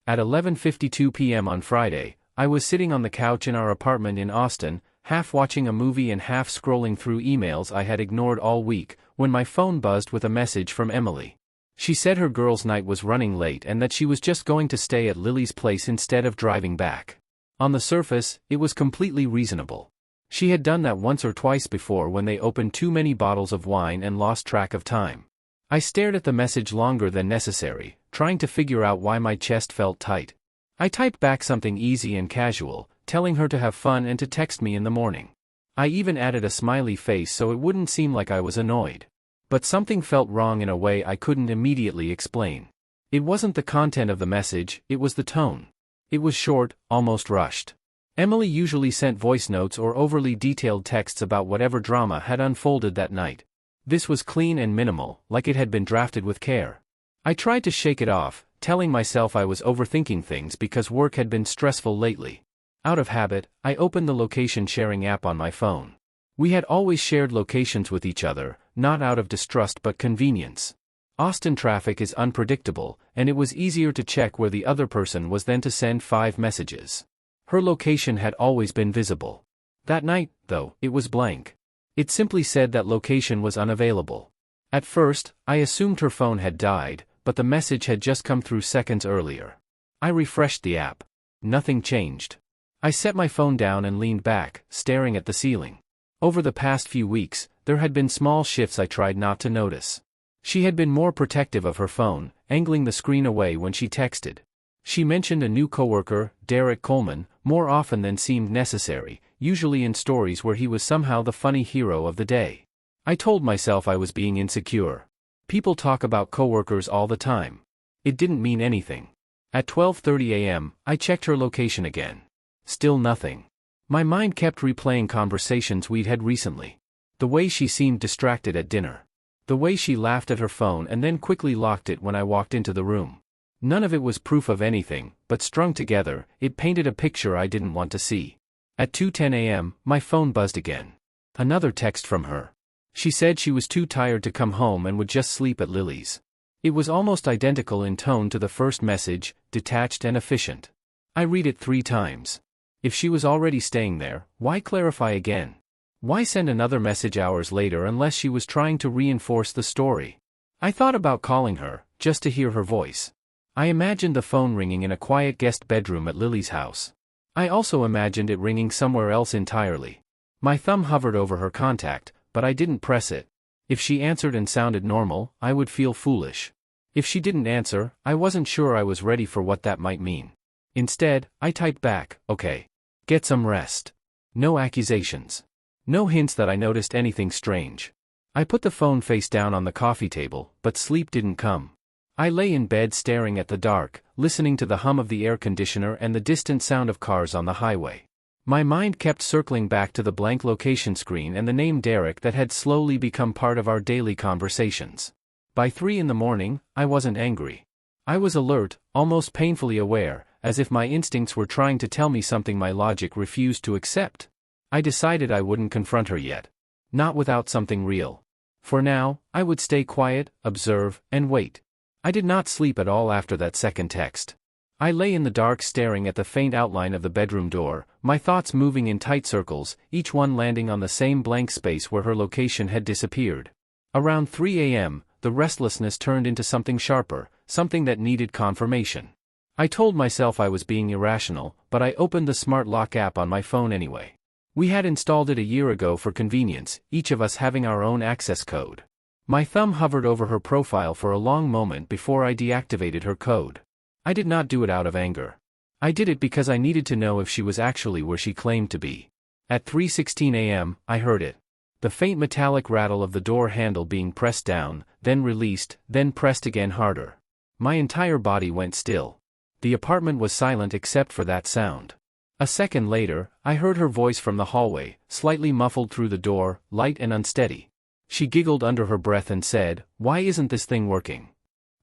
At 11:52 p.m. on Friday, I was sitting on the couch in our apartment in Austin, half watching a movie and half scrolling through emails I had ignored all week, when my phone buzzed with a message from Emily. She said her girls' night was running late and that she was just going to stay at Lily's place instead of driving back. On the surface, it was completely reasonable. She had done that once or twice before when they opened too many bottles of wine and lost track of time. I stared at the message longer than necessary, trying to figure out why my chest felt tight. I typed back something easy and casual, telling her to have fun and to text me in the morning. I even added a smiley face so it wouldn't seem like I was annoyed. But something felt wrong in a way I couldn't immediately explain. It wasn't the content of the message, it was the tone. It was short, almost rushed. Emily usually sent voice notes or overly detailed texts about whatever drama had unfolded that night. This was clean and minimal, like it had been drafted with care. I tried to shake it off, telling myself I was overthinking things because work had been stressful lately. Out of habit, I opened the location sharing app on my phone. We had always shared locations with each other, not out of distrust but convenience. Austin traffic is unpredictable, and it was easier to check where the other person was than to send 5 messages. Her location had always been visible. That night, though, it was blank. It simply said that location was unavailable. At first, I assumed her phone had died, but the message had just come through seconds earlier. I refreshed the app. Nothing changed. I set my phone down and leaned back, staring at the ceiling. Over the past few weeks, there had been small shifts I tried not to notice. She had been more protective of her phone, angling the screen away when she texted. She mentioned a new coworker, Derek Coleman, more often than seemed necessary, usually in stories where he was somehow the funny hero of the day. I told myself I was being insecure. People talk about coworkers all the time. It didn't mean anything. At 12:30 a.m., I checked her location again. Still nothing. My mind kept replaying conversations we'd had recently. The way she seemed distracted at dinner. The way she laughed at her phone and then quickly locked it when I walked into the room. None of it was proof of anything, but strung together, it painted a picture I didn't want to see. At 2:10 a.m., my phone buzzed again. Another text from her. She said she was too tired to come home and would just sleep at Lily's. It was almost identical in tone to the first message, detached and efficient. I read it 3 times. If she was already staying there, why clarify again? Why send another message hours later unless she was trying to reinforce the story? I thought about calling her, just to hear her voice. I imagined the phone ringing in a quiet guest bedroom at Lily's house. I also imagined it ringing somewhere else entirely. My thumb hovered over her contact, but I didn't press it. If she answered and sounded normal, I would feel foolish. If she didn't answer, I wasn't sure I was ready for what that might mean. Instead, I typed back, "Okay. Get some rest." No accusations. No hints that I noticed anything strange. I put the phone face down on the coffee table, but sleep didn't come. I lay in bed staring at the dark, listening to the hum of the air conditioner and the distant sound of cars on the highway. My mind kept circling back to the blank location screen and the name Derek that had slowly become part of our daily conversations. By 3 in the morning, I wasn't angry. I was alert, almost painfully aware, as if my instincts were trying to tell me something my logic refused to accept. I decided I wouldn't confront her yet. Not without something real. For now, I would stay quiet, observe, and wait. I did not sleep at all after that second text. I lay in the dark staring at the faint outline of the bedroom door, my thoughts moving in tight circles, each one landing on the same blank space where her location had disappeared. Around 3 a.m., the restlessness turned into something sharper, something that needed confirmation. I told myself I was being irrational, but I opened the smart lock app on my phone anyway. We had installed it a year ago for convenience, each of us having our own access code. My thumb hovered over her profile for a long moment before I deactivated her code. I did not do it out of anger. I did it because I needed to know if she was actually where she claimed to be. At 3:16 a.m., I heard it. The faint metallic rattle of the door handle being pressed down, then released, then pressed again harder. My entire body went still. The apartment was silent except for that sound. A second later, I heard her voice from the hallway, slightly muffled through the door, light and unsteady. She giggled under her breath and said, "Why isn't this thing working?"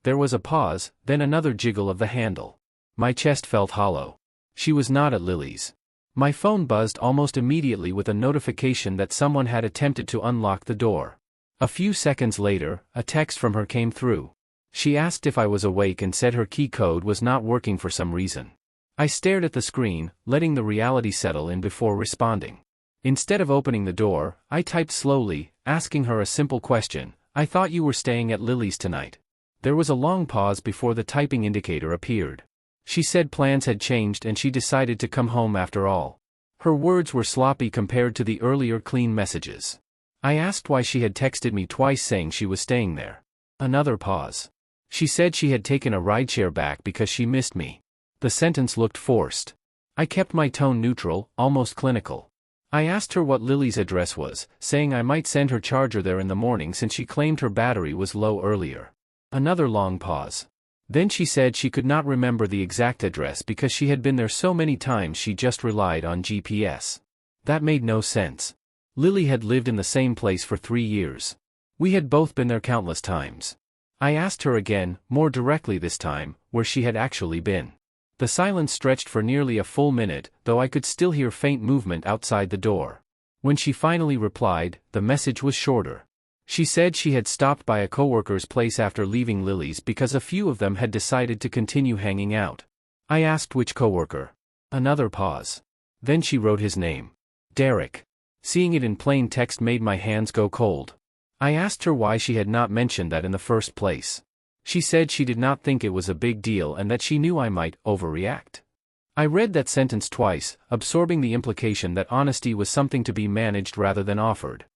There was a pause, then another jiggle of the handle. My chest felt hollow. She was not at Lily's. My phone buzzed almost immediately with a notification that someone had attempted to unlock the door. A few seconds later, a text from her came through. She asked if I was awake and said her key code was not working for some reason. I stared at the screen, letting the reality settle in before responding. Instead of opening the door, I typed slowly, asking her a simple question. I thought you were staying at Lily's tonight. There was a long pause before the typing indicator appeared. She said plans had changed and she decided to come home after all. Her words were sloppy compared to the earlier clean messages. I asked why she had texted me twice saying she was staying there. Another pause. She said she had taken a rideshare back because she missed me. The sentence looked forced. I kept my tone neutral, almost clinical. I asked her what Lily's address was, saying I might send her charger there in the morning since she claimed her battery was low earlier. Another long pause. Then she said she could not remember the exact address because she had been there so many times she just relied on GPS. That made no sense. Lily had lived in the same place for 3 years. We had both been there countless times. I asked her again, more directly this time, where she had actually been. The silence stretched for nearly a full minute, though I could still hear faint movement outside the door. When she finally replied, the message was shorter. She said she had stopped by a coworker's place after leaving Lily's because a few of them had decided to continue hanging out. I asked which coworker. Another pause. Then she wrote his name. Derek. Seeing it in plain text made my hands go cold. I asked her why she had not mentioned that in the first place. She said she did not think it was a big deal and that she knew I might overreact. I read that sentence twice, absorbing the implication that honesty was something to be managed rather than offered.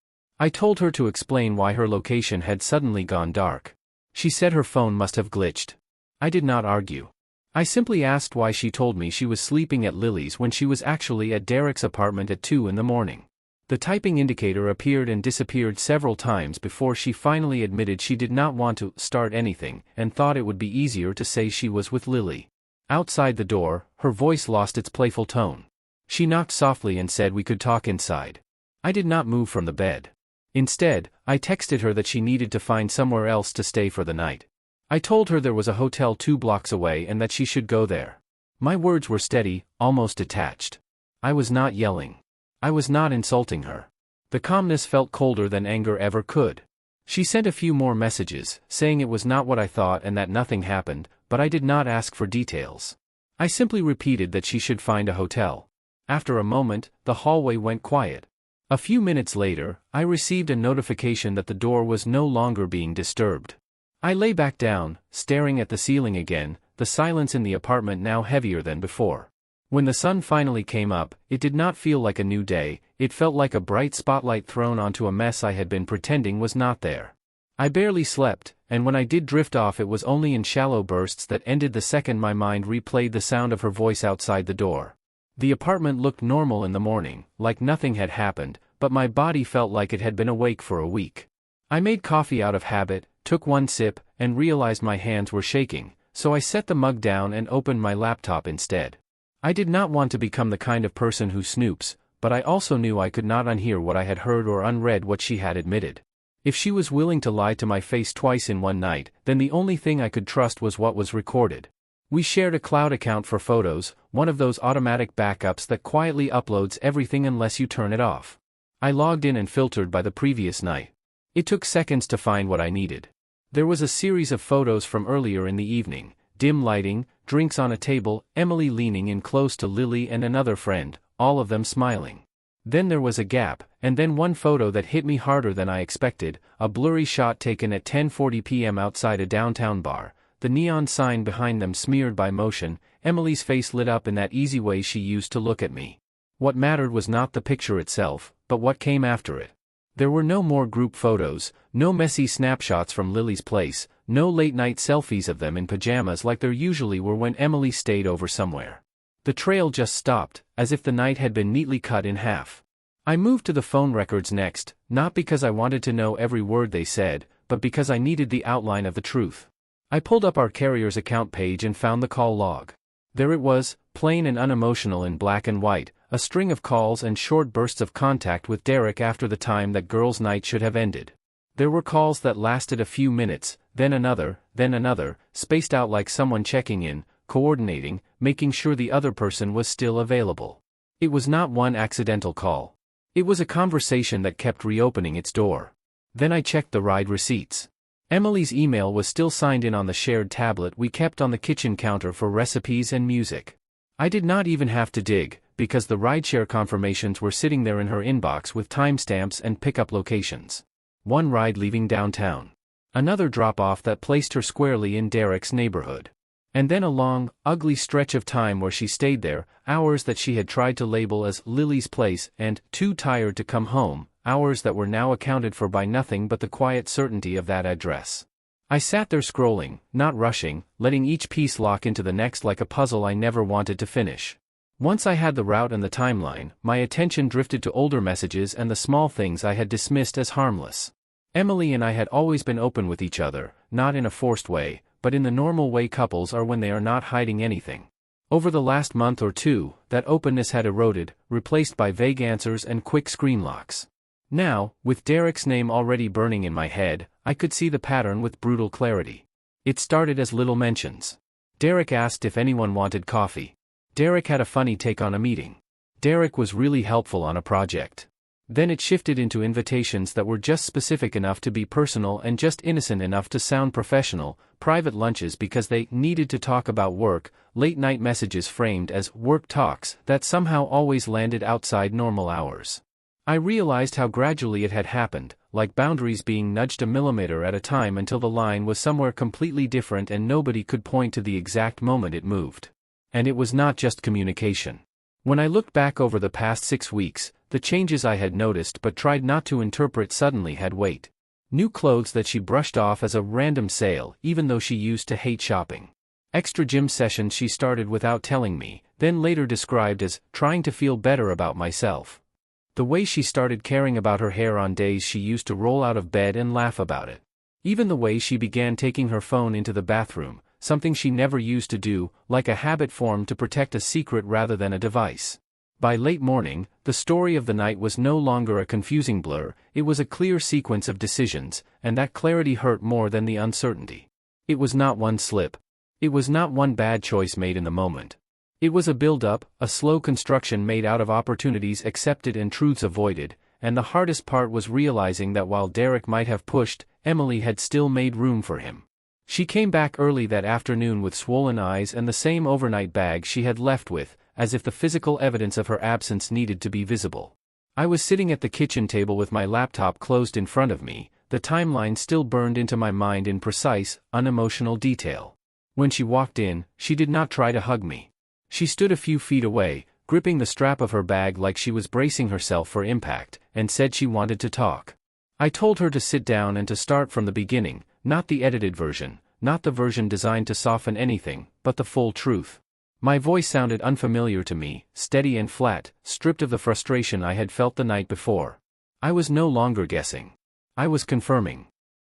I told her to explain why her location had suddenly gone dark. She said her phone must have glitched. I did not argue. I simply asked why she told me she was sleeping at Lily's when she was actually at Derek's apartment at 2 in the morning. The typing indicator appeared and disappeared several times before she finally admitted she did not want to start anything and thought it would be easier to say she was with Lily. Outside the door, her voice lost its playful tone. She knocked softly and said we could talk inside. I did not move from the bed. Instead, I texted her that she needed to find somewhere else to stay for the night. I told her there was a hotel 2 blocks away and that she should go there. My words were steady, almost detached. I was not yelling. I was not insulting her. The calmness felt colder than anger ever could. She sent a few more messages, saying it was not what I thought and that nothing happened, but I did not ask for details. I simply repeated that she should find a hotel. After a moment, the hallway went quiet. A few minutes later, I received a notification that the door was no longer being disturbed. I lay back down, staring at the ceiling again, the silence in the apartment now heavier than before. When the sun finally came up, it did not feel like a new day, it felt like a bright spotlight thrown onto a mess I had been pretending was not there. I barely slept, and when I did drift off it was only in shallow bursts that ended the second my mind replayed the sound of her voice outside the door. The apartment looked normal in the morning, like nothing had happened, but my body felt like it had been awake for a week. I made coffee out of habit, took one sip, and realized my hands were shaking, so I set the mug down and opened my laptop instead. I did not want to become the kind of person who snoops, but I also knew I could not unhear what I had heard or unread what she had admitted. If she was willing to lie to my face twice in one night, then the only thing I could trust was what was recorded. We shared a cloud account for photos, one of those automatic backups that quietly uploads everything unless you turn it off. I logged in and filtered by the previous night. It took seconds to find what I needed. There was a series of photos from earlier in the evening, dim lighting, drinks on a table, Emily leaning in close to Lily and another friend, all of them smiling. Then there was a gap, and then one photo that hit me harder than I expected, a blurry shot taken at 10:40 p.m. outside a downtown bar, the neon sign behind them smeared by motion, Emily's face lit up in that easy way she used to look at me. What mattered was not the picture itself, but what came after it. There were no more group photos, no messy snapshots from Lily's place, no late-night selfies of them in pajamas like there usually were when Emily stayed over somewhere. The trail just stopped, as if the night had been neatly cut in half. I moved to the phone records next, not because I wanted to know every word they said, but because I needed the outline of the truth. I pulled up our carrier's account page and found the call log. There it was, plain and unemotional in black and white, a string of calls and short bursts of contact with Derek after the time that girls' night should have ended. There were calls that lasted a few minutes, then another, spaced out like someone checking in, coordinating, making sure the other person was still available. It was not one accidental call. It was a conversation that kept reopening its door. Then I checked the ride receipts. Emily's email was still signed in on the shared tablet we kept on the kitchen counter for recipes and music. I did not even have to dig, because the rideshare confirmations were sitting there in her inbox with timestamps and pickup locations. One ride leaving downtown. Another drop-off that placed her squarely in Derek's neighborhood. And then a long, ugly stretch of time where she stayed there, hours that she had tried to label as Lily's place and too tired to come home, hours that were now accounted for by nothing but the quiet certainty of that address. I sat there scrolling, not rushing, letting each piece lock into the next like a puzzle I never wanted to finish. Once I had the route and the timeline, my attention drifted to older messages and the small things I had dismissed as harmless. Emily and I had always been open with each other, not in a forced way, but in the normal way couples are when they are not hiding anything. Over the last month or two, that openness had eroded, replaced by vague answers and quick screen locks. Now, with Derek's name already burning in my head, I could see the pattern with brutal clarity. It started as little mentions. Derek asked if anyone wanted coffee. Derek had a funny take on a meeting. Derek was really helpful on a project. Then it shifted into invitations that were just specific enough to be personal and just innocent enough to sound professional, private lunches because they needed to talk about work, late-night messages framed as work talks that somehow always landed outside normal hours. I realized how gradually it had happened, like boundaries being nudged a millimeter at a time until the line was somewhere completely different and nobody could point to the exact moment it moved. And it was not just communication. When I looked back over the past 6 weeks, the changes I had noticed but tried not to interpret suddenly had weight. New clothes that she brushed off as a random sale even though she used to hate shopping. Extra gym sessions she started without telling me, then later described as trying to feel better about myself. The way she started caring about her hair on days she used to roll out of bed and laugh about it. Even the way she began taking her phone into the bathroom, something she never used to do, like a habit formed to protect a secret rather than a device. By late morning, the story of the night was no longer a confusing blur, it was a clear sequence of decisions, and that clarity hurt more than the uncertainty. It was not one slip. It was not one bad choice made in the moment. It was a build-up, a slow construction made out of opportunities accepted and truths avoided, and the hardest part was realizing that while Derek might have pushed, Emily had still made room for him. She came back early that afternoon with swollen eyes and the same overnight bag she had left with, as if the physical evidence of her absence needed to be visible. I was sitting at the kitchen table with my laptop closed in front of me, the timeline still burned into my mind in precise, unemotional detail. When she walked in, she did not try to hug me. She stood a few feet away, gripping the strap of her bag like she was bracing herself for impact, and said she wanted to talk. I told her to sit down and to start from the beginning, not the edited version, not the version designed to soften anything, but the full truth. My voice sounded unfamiliar to me, steady and flat, stripped of the frustration I had felt the night before. I was no longer guessing. I was confirming.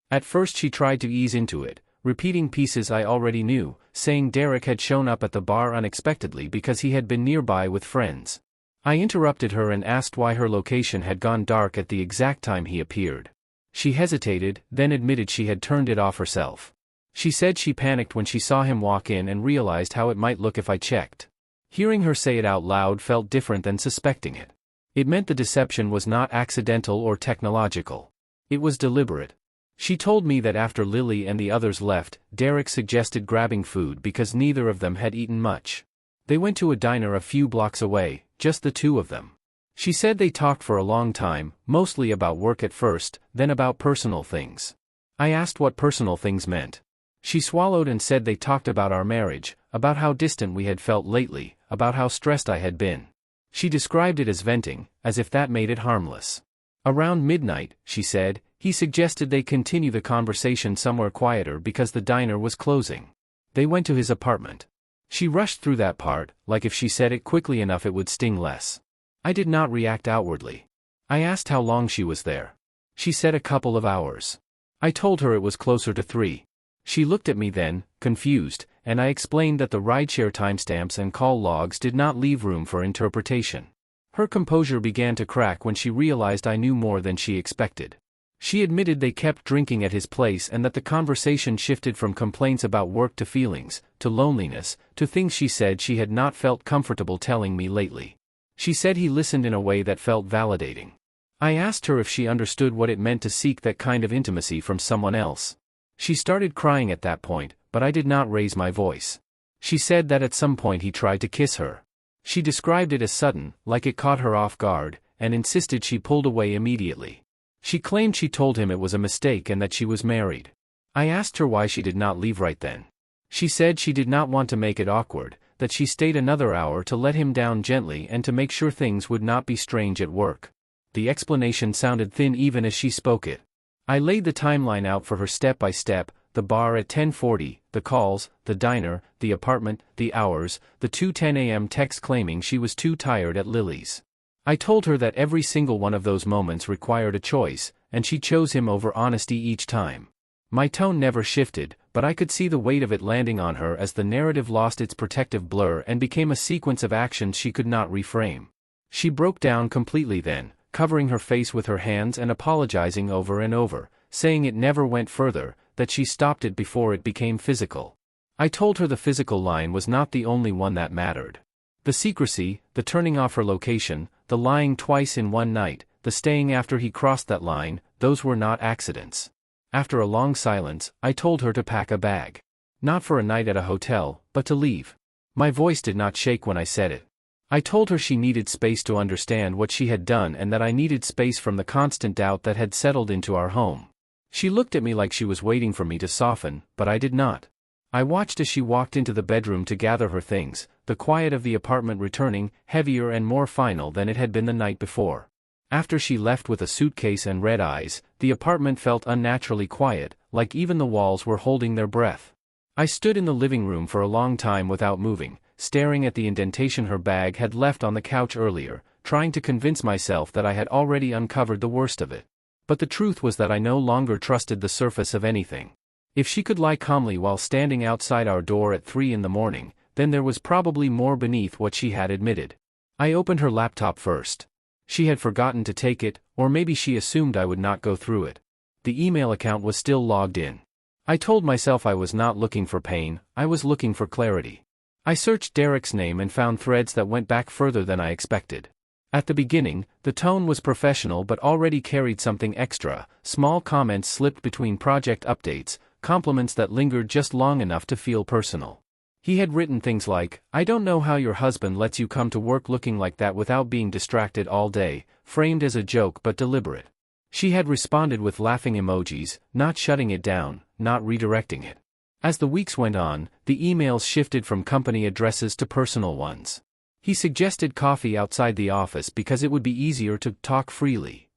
At first she tried to ease into it, repeating pieces I already knew, saying Derek had shown up at the bar unexpectedly because he had been nearby with friends. I interrupted her and asked why her location had gone dark at the exact time he appeared. She hesitated, then admitted she had turned it off herself. She said she panicked when she saw him walk in and realized how it might look if I checked. Hearing her say it out loud felt different than suspecting it. It meant the deception was not accidental or technological. It was deliberate. She told me that after Lily and the others left, Derek suggested grabbing food because neither of them had eaten much. They went to a diner a few blocks away, just the two of them. She said they talked for a long time, mostly about work at first, then about personal things. I asked what personal things meant. She swallowed and said they talked about our marriage, about how distant we had felt lately, about how stressed I had been. She described it as venting, as if that made it harmless. Around midnight, she said, he suggested they continue the conversation somewhere quieter because the diner was closing. They went to his apartment. She rushed through that part, like if she said it quickly enough it would sting less. I did not react outwardly. I asked how long she was there. She said a couple of hours. I told her it was closer to 3. She looked at me then, confused, and I explained that the rideshare timestamps and call logs did not leave room for interpretation. Her composure began to crack when she realized I knew more than she expected. She admitted they kept drinking at his place and that the conversation shifted from complaints about work to feelings, to loneliness, to things she said she had not felt comfortable telling me lately. She said he listened in a way that felt validating. I asked her if she understood what it meant to seek that kind of intimacy from someone else. She started crying at that point, but I did not raise my voice. She said that at some point he tried to kiss her. She described it as sudden, like it caught her off guard, and insisted she pulled away immediately. She claimed she told him it was a mistake and that she was married. I asked her why she did not leave right then. She said she did not want to make it awkward, that she stayed another hour to let him down gently and to make sure things would not be strange at work. The explanation sounded thin even as she spoke it. I laid the timeline out for her step by step: the bar at 10:40, the calls, the diner, the apartment, the hours, the 2:10 a.m. text claiming she was too tired at Lily's. I told her that every single one of those moments required a choice, and she chose him over honesty each time. My tone never shifted, but I could see the weight of it landing on her as the narrative lost its protective blur and became a sequence of actions she could not reframe. She broke down completely then, covering her face with her hands and apologizing over and over, saying it never went further, that she stopped it before it became physical. I told her the physical line was not the only one that mattered. The secrecy, the turning off her location, the lying twice in one night, the staying after he crossed that line, those were not accidents. After a long silence, I told her to pack a bag. Not for a night at a hotel, but to leave. My voice did not shake when I said it. I told her she needed space to understand what she had done and that I needed space from the constant doubt that had settled into our home. She looked at me like she was waiting for me to soften, but I did not. I watched as she walked into the bedroom to gather her things, the quiet of the apartment returning, heavier and more final than it had been the night before. After she left with a suitcase and red eyes, the apartment felt unnaturally quiet, like even the walls were holding their breath. I stood in the living room for a long time without moving, staring at the indentation her bag had left on the couch earlier, trying to convince myself that I had already uncovered the worst of it. But the truth was that I no longer trusted the surface of anything. If she could lie calmly while standing outside our door at 3 in the morning, then there was probably more beneath what she had admitted. I opened her laptop first. She had forgotten to take it, or maybe she assumed I would not go through it. The email account was still logged in. I told myself I was not looking for pain, I was looking for clarity. I searched Derek's name and found threads that went back further than I expected. At the beginning, the tone was professional but already carried something extra. Small comments slipped between project updates, compliments that lingered just long enough to feel personal. He had written things like, "I don't know how your husband lets you come to work looking like that without being distracted all day," framed as a joke but deliberate. She had responded with laughing emojis, not shutting it down, not redirecting it. As the weeks went on, the emails shifted from company addresses to personal ones. He suggested coffee outside the office because it would be easier to talk freely.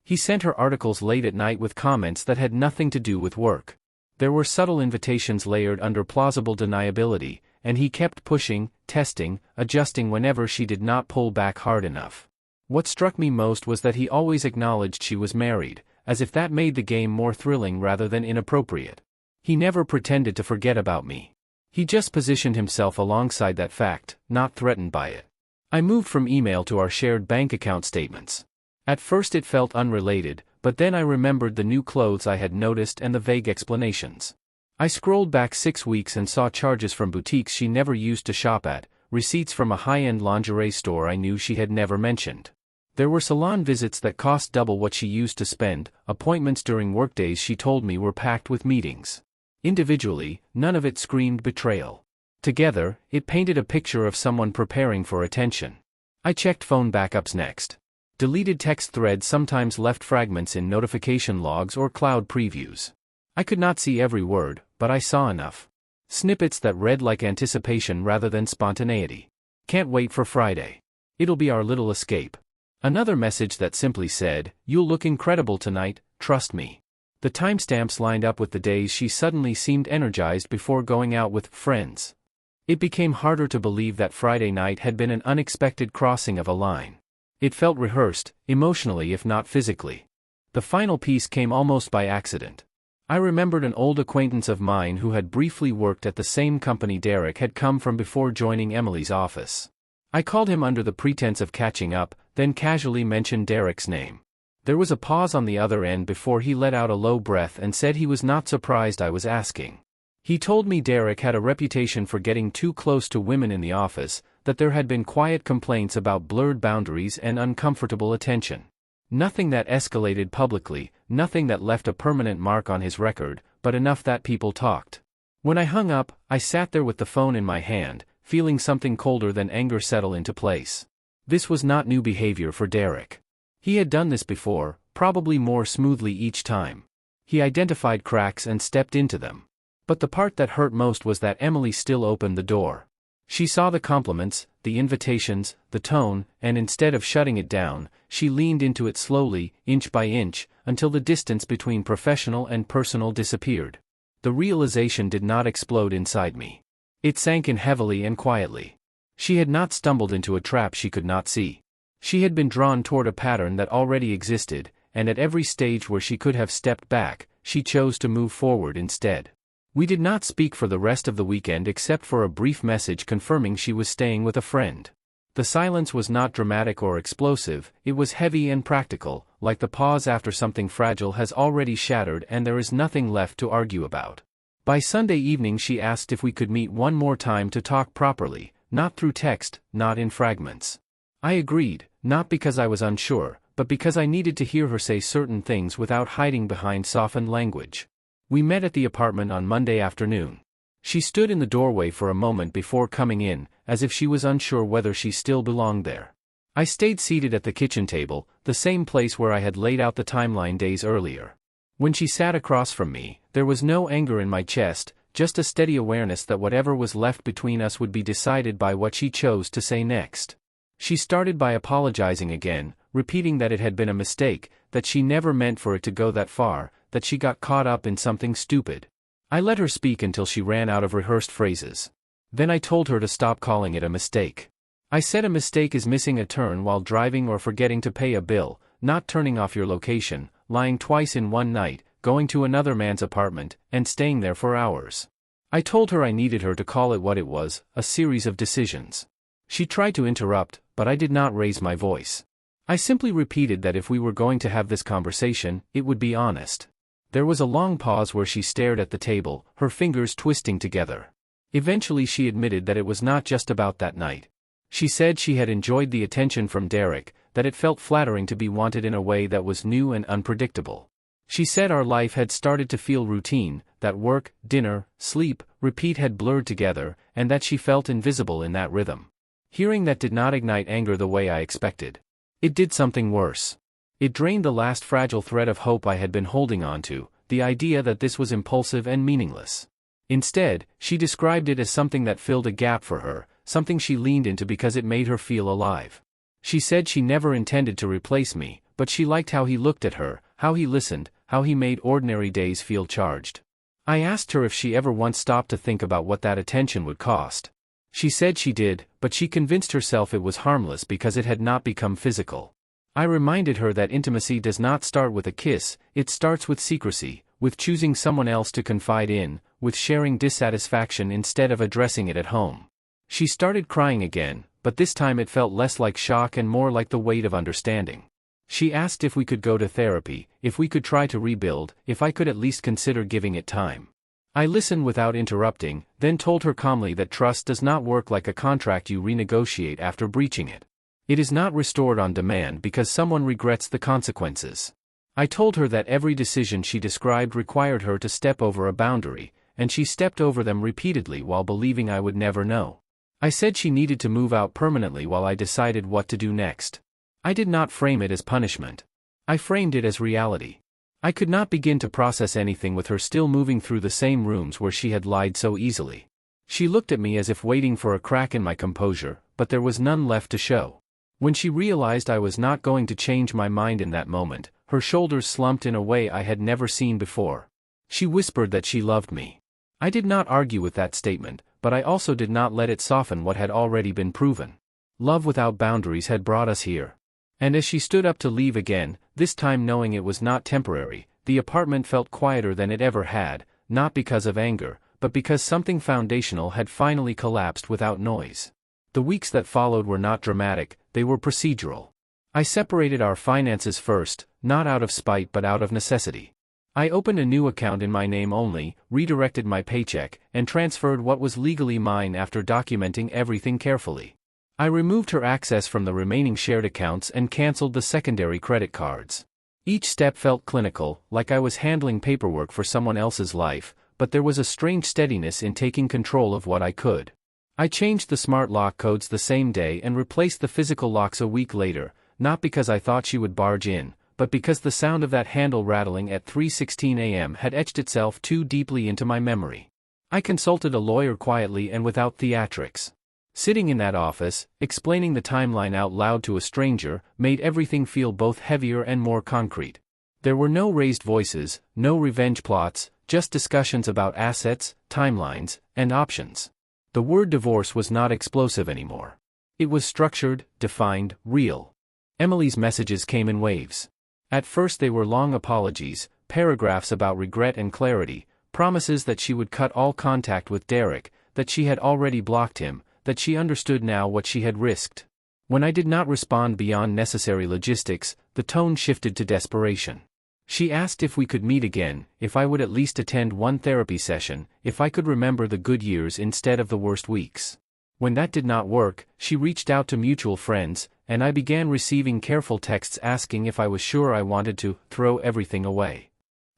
He sent her articles late at night with comments that had nothing to do with work. There were subtle invitations layered under plausible deniability, and he kept pushing, testing, adjusting whenever she did not pull back hard enough. What struck me most was that he always acknowledged she was married, as if that made the game more thrilling rather than inappropriate. He never pretended to forget about me. He just positioned himself alongside that fact, not threatened by it. I moved from email to our shared bank account statements. At first it felt unrelated, but then I remembered the new clothes I had noticed and the vague explanations. I scrolled back 6 weeks and saw charges from boutiques she never used to shop at, receipts from a high-end lingerie store I knew she had never mentioned. There were salon visits that cost double what she used to spend, appointments during workdays she told me were packed with meetings. Individually, none of it screamed betrayal. Together, it painted a picture of someone preparing for attention. I checked phone backups next. Deleted text threads sometimes left fragments in notification logs or cloud previews. I could not see every word, but I saw enough. Snippets that read like anticipation rather than spontaneity. "Can't wait for Friday. It'll be our little escape." Another message that simply said, "You'll look incredible tonight, trust me." The timestamps lined up with the days she suddenly seemed energized before going out with friends. It became harder to believe that Friday night had been an unexpected crossing of a line. It felt rehearsed, emotionally if not physically. The final piece came almost by accident. I remembered an old acquaintance of mine who had briefly worked at the same company Derek had come from before joining Emily's office. I called him under the pretense of catching up, then casually mentioned Derek's name. There was a pause on the other end before he let out a low breath and said he was not surprised I was asking. He told me Derek had a reputation for getting too close to women in the office, that there had been quiet complaints about blurred boundaries and uncomfortable attention. Nothing that escalated publicly, nothing that left a permanent mark on his record, but enough that people talked. When I hung up, I sat there with the phone in my hand, feeling something colder than anger settle into place. This was not new behavior for Derek. He had done this before, probably more smoothly each time. He identified cracks and stepped into them. But the part that hurt most was that Emily still opened the door. She saw the compliments, the invitations, the tone, and instead of shutting it down, she leaned into it slowly, inch by inch, until the distance between professional and personal disappeared. The realization did not explode inside me. It sank in heavily and quietly. She had not stumbled into a trap she could not see. She had been drawn toward a pattern that already existed, and at every stage where she could have stepped back, she chose to move forward instead. We did not speak for the rest of the weekend except for a brief message confirming she was staying with a friend. The silence was not dramatic or explosive, it was heavy and practical, like the pause after something fragile has already shattered and there is nothing left to argue about. By Sunday evening she asked if we could meet one more time to talk properly, not through text, not in fragments. I agreed, not because I was unsure, but because I needed to hear her say certain things without hiding behind softened language. We met at the apartment on Monday afternoon. She stood in the doorway for a moment before coming in, as if she was unsure whether she still belonged there. I stayed seated at the kitchen table, the same place where I had laid out the timeline days earlier. When she sat across from me, there was no anger in my chest, just a steady awareness that whatever was left between us would be decided by what she chose to say next. She started by apologizing again, repeating that it had been a mistake, that she never meant for it to go that far, that she got caught up in something stupid. I let her speak until she ran out of rehearsed phrases. Then I told her to stop calling it a mistake. I said a mistake is missing a turn while driving or forgetting to pay a bill, not turning off your location, lying twice in one night, going to another man's apartment, and staying there for hours. I told her I needed her to call it what it was, a series of decisions. She tried to interrupt, but I did not raise my voice. I simply repeated that if we were going to have this conversation, it would be honest. There was a long pause where she stared at the table, her fingers twisting together. Eventually she admitted that it was not just about that night. She said she had enjoyed the attention from Derek, that it felt flattering to be wanted in a way that was new and unpredictable. She said our life had started to feel routine, that work, dinner, sleep, repeat had blurred together, and that she felt invisible in that rhythm. Hearing that did not ignite anger the way I expected. It did something worse. It drained the last fragile thread of hope I had been holding on to, the idea that this was impulsive and meaningless. Instead, she described it as something that filled a gap for her, something she leaned into because it made her feel alive. She said she never intended to replace me, but she liked how he looked at her, how he listened, how he made ordinary days feel charged. I asked her if she ever once stopped to think about what that attention would cost. She said she did, but she convinced herself it was harmless because it had not become physical. I reminded her that intimacy does not start with a kiss, it starts with secrecy, with choosing someone else to confide in, with sharing dissatisfaction instead of addressing it at home. She started crying again, but this time it felt less like shock and more like the weight of understanding. She asked if we could go to therapy, if we could try to rebuild, if I could at least consider giving it time. I listened without interrupting, then told her calmly that trust does not work like a contract you renegotiate after breaching it. It is not restored on demand because someone regrets the consequences. I told her that every decision she described required her to step over a boundary, and she stepped over them repeatedly while believing I would never know. I said she needed to move out permanently while I decided what to do next. I did not frame it as punishment. I framed it as reality. I could not begin to process anything with her still moving through the same rooms where she had lied so easily. She looked at me as if waiting for a crack in my composure, but there was none left to show. When she realized I was not going to change my mind in that moment, her shoulders slumped in a way I had never seen before. She whispered that she loved me. I did not argue with that statement, but I also did not let it soften what had already been proven. Love without boundaries had brought us here. And as she stood up to leave again, this time knowing it was not temporary, the apartment felt quieter than it ever had, not because of anger, but because something foundational had finally collapsed without noise. The weeks that followed were not dramatic, they were procedural. I separated our finances first, not out of spite but out of necessity. I opened a new account in my name only, redirected my paycheck, and transferred what was legally mine after documenting everything carefully. I removed her access from the remaining shared accounts and canceled the secondary credit cards. Each step felt clinical, like I was handling paperwork for someone else's life, but there was a strange steadiness in taking control of what I could. I changed the smart lock codes the same day and replaced the physical locks a week later, not because I thought she would barge in, but because the sound of that handle rattling at 3:16 a.m. had etched itself too deeply into my memory. I consulted a lawyer quietly and without theatrics. Sitting in that office, explaining the timeline out loud to a stranger, made everything feel both heavier and more concrete. There were no raised voices, no revenge plots, just discussions about assets, timelines, and options. The word divorce was not explosive anymore. It was structured, defined, real. Emily's messages came in waves. At first they were long apologies, paragraphs about regret and clarity, promises that she would cut all contact with Derek, that she had already blocked him, that she understood now what she had risked. When I did not respond beyond necessary logistics, the tone shifted to desperation. She asked if we could meet again, if I would at least attend one therapy session, if I could remember the good years instead of the worst weeks. When that did not work, she reached out to mutual friends, and I began receiving careful texts asking if I was sure I wanted to throw everything away.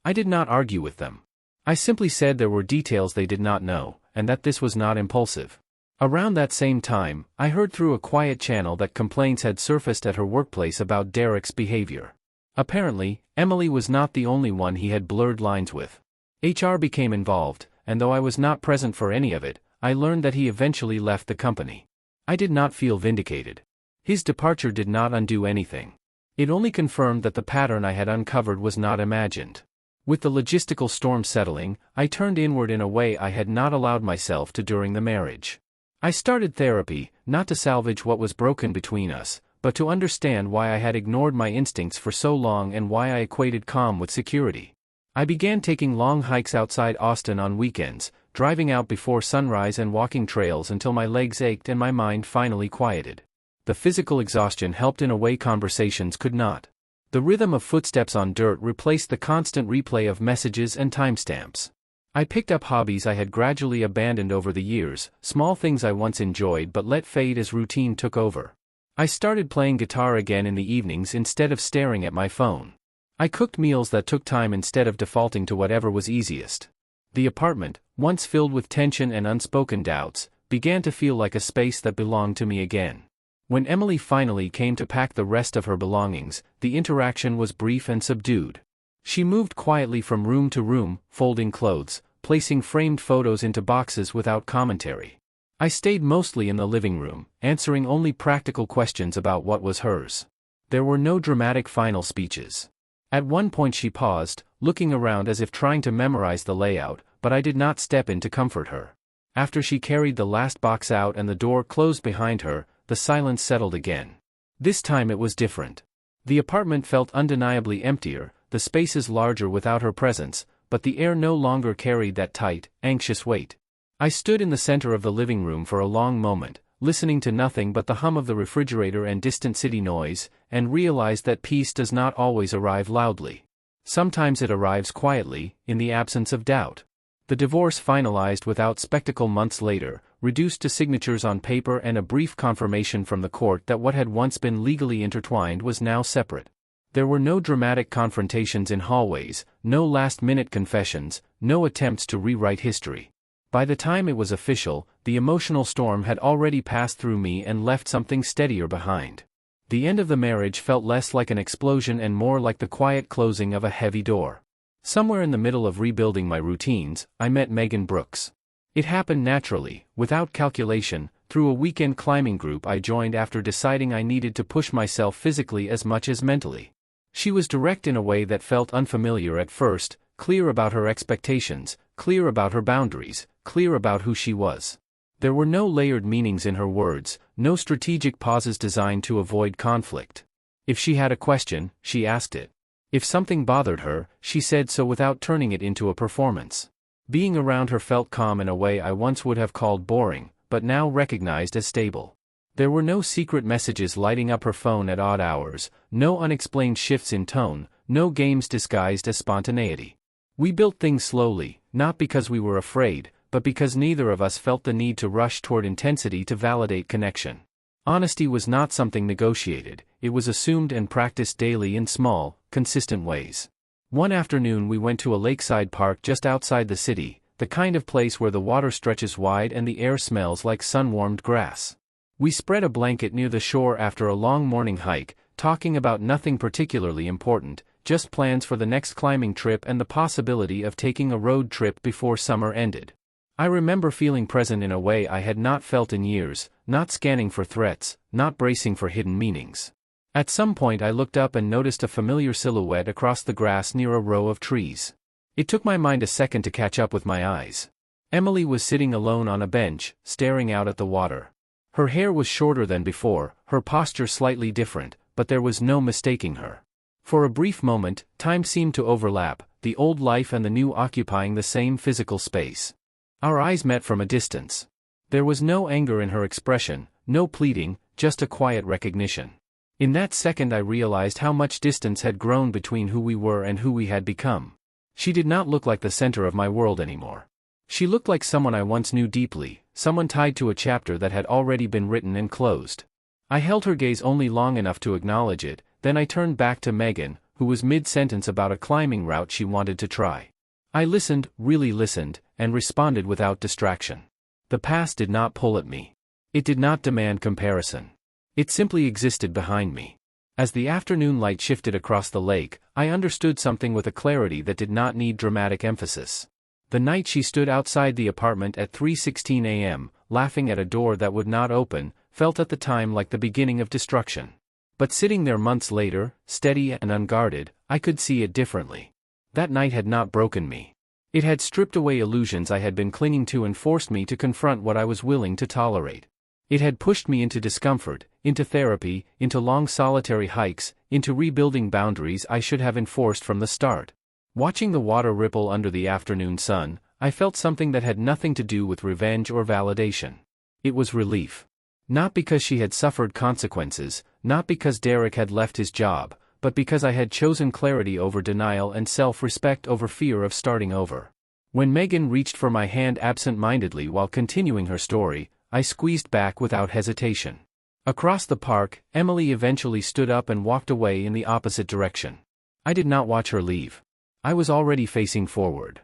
I did not argue with them. I simply said there were details they did not know, and that this was not impulsive. Around that same time, I heard through a quiet channel that complaints had surfaced at her workplace about Derek's behavior. Apparently, Emily was not the only one he had blurred lines with. HR became involved, and though I was not present for any of it, I learned that he eventually left the company. I did not feel vindicated. His departure did not undo anything. It only confirmed that the pattern I had uncovered was not imagined. With the logistical storm settling, I turned inward in a way I had not allowed myself to during the marriage. I started therapy, not to salvage what was broken between us, but to understand why I had ignored my instincts for so long and why I equated calm with security. I began taking long hikes outside Austin on weekends, driving out before sunrise and walking trails until my legs ached and my mind finally quieted. The physical exhaustion helped in a way conversations could not. The rhythm of footsteps on dirt replaced the constant replay of messages and timestamps. I picked up hobbies I had gradually abandoned over the years, small things I once enjoyed but let fade as routine took over. I started playing guitar again in the evenings instead of staring at my phone. I cooked meals that took time instead of defaulting to whatever was easiest. The apartment, once filled with tension and unspoken doubts, began to feel like a space that belonged to me again. When Emily finally came to pack the rest of her belongings, the interaction was brief and subdued. She moved quietly from room to room, folding clothes, placing framed photos into boxes without commentary. I stayed mostly in the living room, answering only practical questions about what was hers. There were no dramatic final speeches. At one point she paused, looking around as if trying to memorize the layout, but I did not step in to comfort her. After she carried the last box out and the door closed behind her, the silence settled again. This time it was different. The apartment felt undeniably emptier, the spaces larger without her presence, but the air no longer carried that tight, anxious weight. I stood in the center of the living room for a long moment, listening to nothing but the hum of the refrigerator and distant city noise, and realized that peace does not always arrive loudly. Sometimes it arrives quietly, in the absence of doubt. The divorce finalized without spectacle months later, reduced to signatures on paper and a brief confirmation from the court that what had once been legally intertwined was now separate. There were no dramatic confrontations in hallways, no last-minute confessions, no attempts to rewrite history. By the time it was official, the emotional storm had already passed through me and left something steadier behind. The end of the marriage felt less like an explosion and more like the quiet closing of a heavy door. Somewhere in the middle of rebuilding my routines, I met Megan Brooks. It happened naturally, without calculation, through a weekend climbing group I joined after deciding I needed to push myself physically as much as mentally. She was direct in a way that felt unfamiliar at first, clear about her expectations, clear about her boundaries, clear about who she was. There were no layered meanings in her words, no strategic pauses designed to avoid conflict. If she had a question, she asked it. If something bothered her, she said so without turning it into a performance. Being around her felt calm in a way I once would have called boring, but now recognized as stable. There were no secret messages lighting up her phone at odd hours, no unexplained shifts in tone, no games disguised as spontaneity. We built things slowly, not because we were afraid, but because neither of us felt the need to rush toward intensity to validate connection. Honesty was not something negotiated, it was assumed and practiced daily in small, consistent ways. One afternoon we went to a lakeside park just outside the city, the kind of place where the water stretches wide and the air smells like sun-warmed grass. We spread a blanket near the shore after a long morning hike, talking about nothing particularly important, just plans for the next climbing trip and the possibility of taking a road trip before summer ended. I remember feeling present in a way I had not felt in years, not scanning for threats, not bracing for hidden meanings. At some point I looked up and noticed a familiar silhouette across the grass near a row of trees. It took my mind a second to catch up with my eyes. Emily was sitting alone on a bench, staring out at the water. Her hair was shorter than before, her posture slightly different, but there was no mistaking her. For a brief moment, time seemed to overlap, the old life and the new occupying the same physical space. Our eyes met from a distance. There was no anger in her expression, no pleading, just a quiet recognition. In that second I realized how much distance had grown between who we were and who we had become. She did not look like the center of my world anymore. She looked like someone I once knew deeply, someone tied to a chapter that had already been written and closed. I held her gaze only long enough to acknowledge it, then I turned back to Megan, who was mid-sentence about a climbing route she wanted to try. I listened, really listened, and responded without distraction. The past did not pull at me. It did not demand comparison. It simply existed behind me. As the afternoon light shifted across the lake, I understood something with a clarity that did not need dramatic emphasis. The night she stood outside the apartment at 3:16 a.m., laughing at a door that would not open, felt at the time like the beginning of destruction. But sitting there months later, steady and unguarded, I could see it differently. That night had not broken me. It had stripped away illusions I had been clinging to and forced me to confront what I was willing to tolerate. It had pushed me into discomfort, into therapy, into long solitary hikes, into rebuilding boundaries I should have enforced from the start. Watching the water ripple under the afternoon sun, I felt something that had nothing to do with revenge or validation. It was relief. Not because she had suffered consequences, not because Derek had left his job, but because I had chosen clarity over denial and self-respect over fear of starting over. When Megan reached for my hand absent-mindedly while continuing her story, I squeezed back without hesitation. Across the park, Emily eventually stood up and walked away in the opposite direction. I did not watch her leave. I was already facing forward.